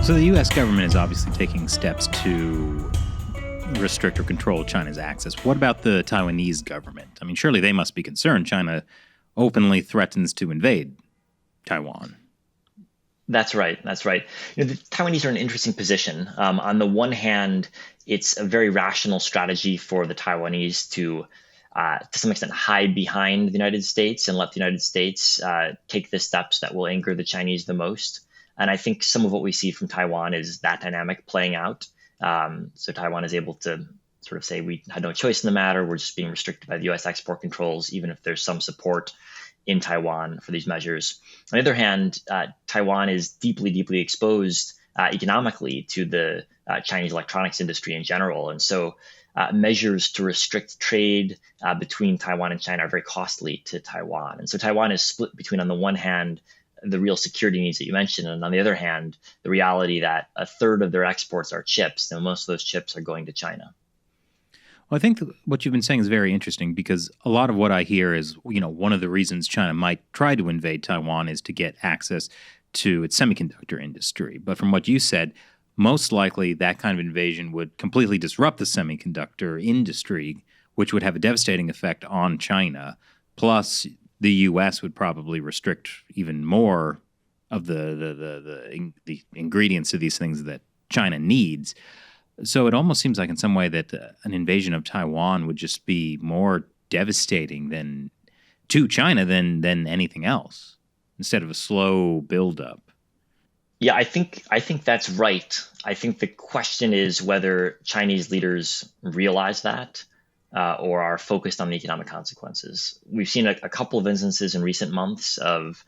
So the U.S. government is obviously taking steps to restrict or control China's access. What about the Taiwanese government? I mean, surely they must be concerned. China openly threatens to invade Taiwan. That's right. That's right. The Taiwanese are in an interesting position. On the one hand, it's a very rational strategy for the Taiwanese to some extent, hide behind the United States and let the United States take the steps that will anger the Chinese the most. And I think some of what we see from Taiwan is that dynamic playing out. So Taiwan is able to sort of say we had no choice in the matter. We're just being restricted by the U.S. export controls, even if there's some support in Taiwan for these measures. On the other hand, Taiwan is deeply, deeply exposed economically to the Chinese electronics industry in general. And so measures to restrict trade between Taiwan and China are very costly to Taiwan. And so Taiwan is split between, on the one hand, the real security needs that you mentioned, and on the other hand, the reality that a third of their exports are chips, and most of those chips are going to China. Well, I think what you've been saying is very interesting because a lot of what I hear is, one of the reasons China might try to invade Taiwan is to get access to its semiconductor industry. But from what you said, most likely that kind of invasion would completely disrupt the semiconductor industry, which would have a devastating effect on China. Plus, the U.S. would probably restrict even more of the ingredients to these things that China needs. So it almost seems like in some way that an invasion of Taiwan would just be more devastating to China than anything else, instead of a slow buildup. Yeah, I think that's right. I think the question is whether Chinese leaders realize that or are focused on the economic consequences. We've seen a couple of instances in recent months of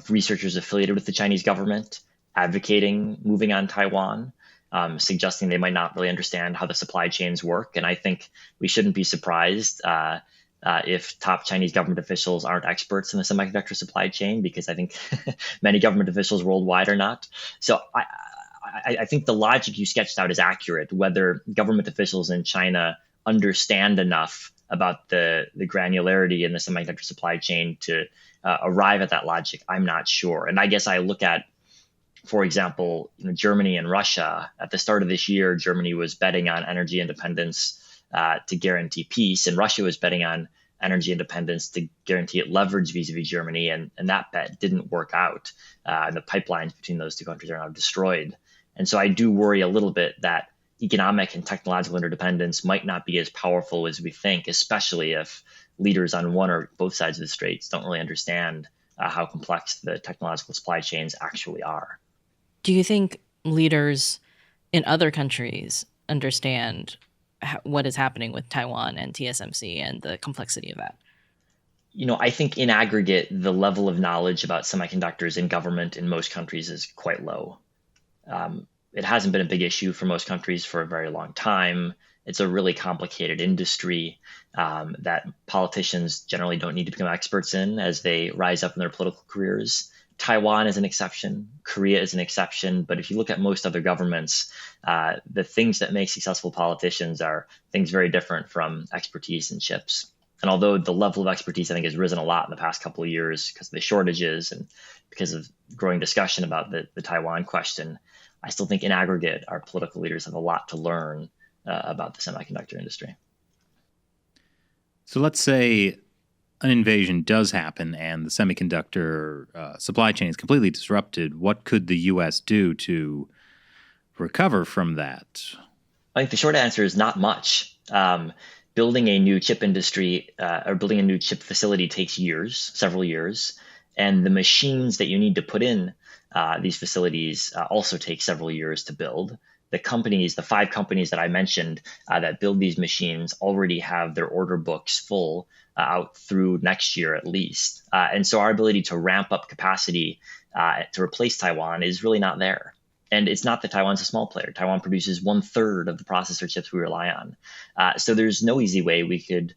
researchers affiliated with the Chinese government advocating moving on Taiwan, suggesting they might not really understand how the supply chains work. And I think we shouldn't be surprised if top Chinese government officials aren't experts in the semiconductor supply chain, because I think many government officials worldwide are not. So I think the logic you sketched out is accurate. Whether government officials in China understand enough about the granularity in the semiconductor supply chain to arrive at that logic, I'm not sure. And I guess I look at, for example, Germany and Russia. At the start of this year, Germany was betting on energy independence to guarantee peace, and Russia was betting on energy independence to guarantee it leverage vis-a-vis Germany, and that bet didn't work out. And the pipelines between those two countries are now destroyed. And so I do worry a little bit that economic and technological interdependence might not be as powerful as we think, especially if leaders on one or both sides of the straits don't really understand how complex the technological supply chains actually are. Do you think leaders in other countries understand what is happening with Taiwan and TSMC and the complexity of that? I think in aggregate, the level of knowledge about semiconductors in government in most countries is quite low. It hasn't been a big issue for most countries for a very long time. It's a really complicated industry that politicians generally don't need to become experts in as they rise up in their political careers. Taiwan is an exception. Korea is an exception. But if you look at most other governments, the things that make successful politicians are things very different from expertise in chips. And although the level of expertise, I think, has risen a lot in the past couple of years because of the shortages and because of growing discussion about the Taiwan question, I still think in aggregate, our political leaders have a lot to learn about the semiconductor industry. So let's say an invasion does happen and the semiconductor supply chain is completely disrupted. What could the U.S. do to recover from that? I think the short answer is not much. Building a new chip industry or building a new chip facility takes years, several years. And the machines that you need to put in these facilities also take several years to build. The 5 companies that I mentioned that build these machines already have their order books full out through next year at least. And so our ability to ramp up capacity to replace Taiwan is really not there. And it's not that Taiwan's a small player. Taiwan produces 1/3 of the processor chips we rely on. So there's no easy way we could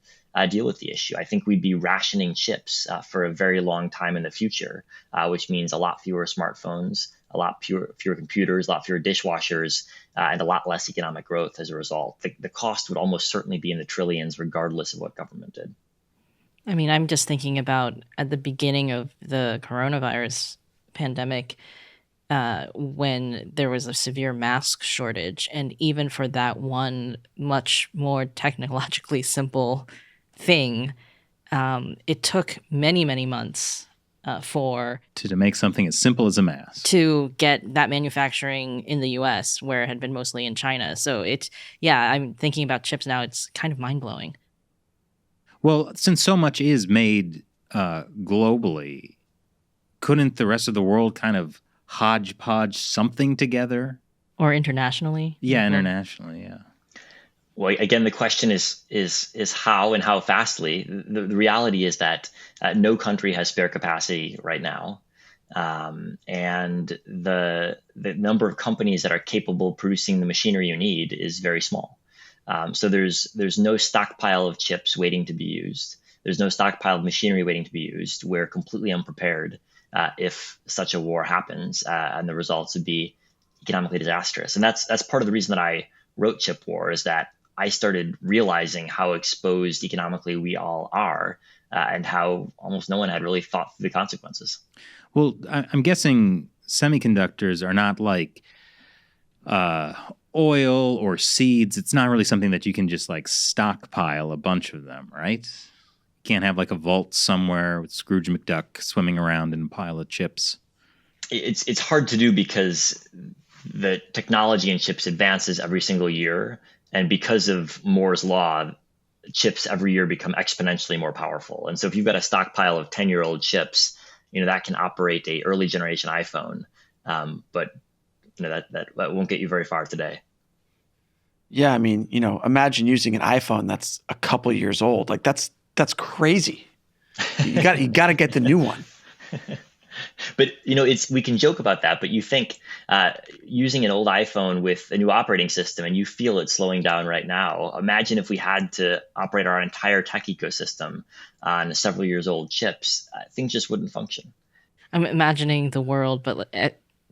deal with the issue. I think we'd be rationing chips for a very long time in the future, which means a lot fewer smartphones, a lot fewer computers, a lot fewer dishwashers, and a lot less economic growth as a result. The cost would almost certainly be in the trillions, regardless of what government did. I mean, I'm just thinking about at the beginning of the coronavirus pandemic, when there was a severe mask shortage. And even for that one much more technologically simple thing, it took many, many months to make something as simple as a mask. To get that manufacturing in the US, where it had been mostly in China. So I'm thinking about chips now, it's kind of mind-blowing. Well, since so much is made globally, couldn't the rest of the world kind of hodgepodge something together? Or internationally? Yeah, internationally, yeah. Well, again, the question is how and how fastly. The reality is that no country has spare capacity right now, and the number of companies that are capable of producing the machinery you need is very small. So there's no stockpile of chips waiting to be used. There's no stockpile of machinery waiting to be used. We're completely unprepared if such a war happens, and the results would be economically disastrous. And that's part of the reason that I wrote Chip War, is that I started realizing how exposed economically we all are, and how almost no one had really thought through the consequences. Well, I'm guessing semiconductors are not like oil or seeds. It's not really something that you can just like stockpile a bunch of them, right? You can't have like a vault somewhere with Scrooge McDuck swimming around in a pile of chips. It's hard to do because the technology in chips advances every single year. And because of Moore's law, chips every year become exponentially more powerful. And so if you've got a stockpile of 10-year-old chips, that can operate a early generation iPhone. But that won't get you very far today. Yeah, I mean, imagine using an iPhone that's a couple years old. Like that's crazy. You got to get the new one. But we can joke about that, but you think using an old iPhone with a new operating system, and you feel it slowing down right now. Imagine if we had to operate our entire tech ecosystem on several years old chips. Things just wouldn't function. I'm imagining the world, but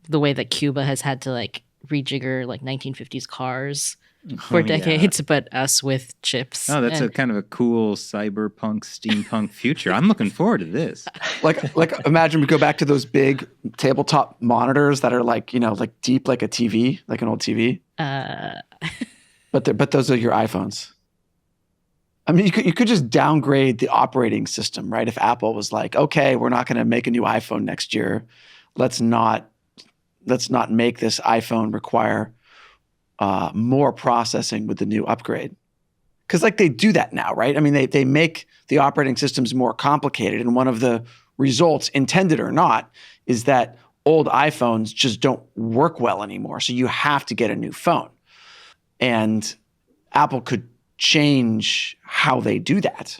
the way that Cuba has had to like rejigger like 1950s cars for decades, but us with chips. Oh, that's a kind of a cool cyberpunk, steampunk future. I'm looking forward to this. Like imagine we go back to those big tabletop monitors that are like deep like a TV, like an old TV. But those are your iPhones. I mean, you could just downgrade the operating system, right? If Apple was like, okay, we're not going to make a new iPhone next year. Let's not make this iPhone require more processing with the new upgrade. Because like they do that now, right? I mean, they make the operating systems more complicated. And one of the results, intended or not, is that old iPhones just don't work well anymore. So you have to get a new phone. And Apple could change how they do that.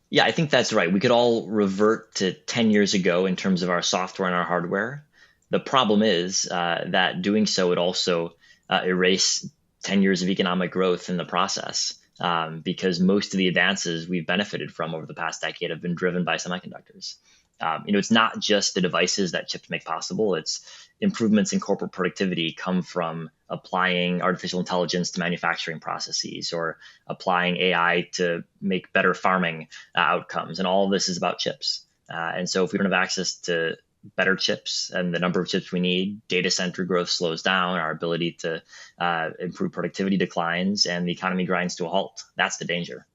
Yeah, I think that's right. We could all revert to 10 years ago in terms of our software and our hardware. The problem is that doing so would also erase 10 years of economic growth in the process, because most of the advances we've benefited from over the past decade have been driven by semiconductors. It's not just the devices that chips make possible. It's improvements in corporate productivity come from applying artificial intelligence to manufacturing processes, or applying AI to make better farming outcomes. And all of this is about chips. And so if we don't have access to better chips and the number of chips we need, data center growth slows down, our ability to improve productivity declines, and the economy grinds to a halt. That's the danger.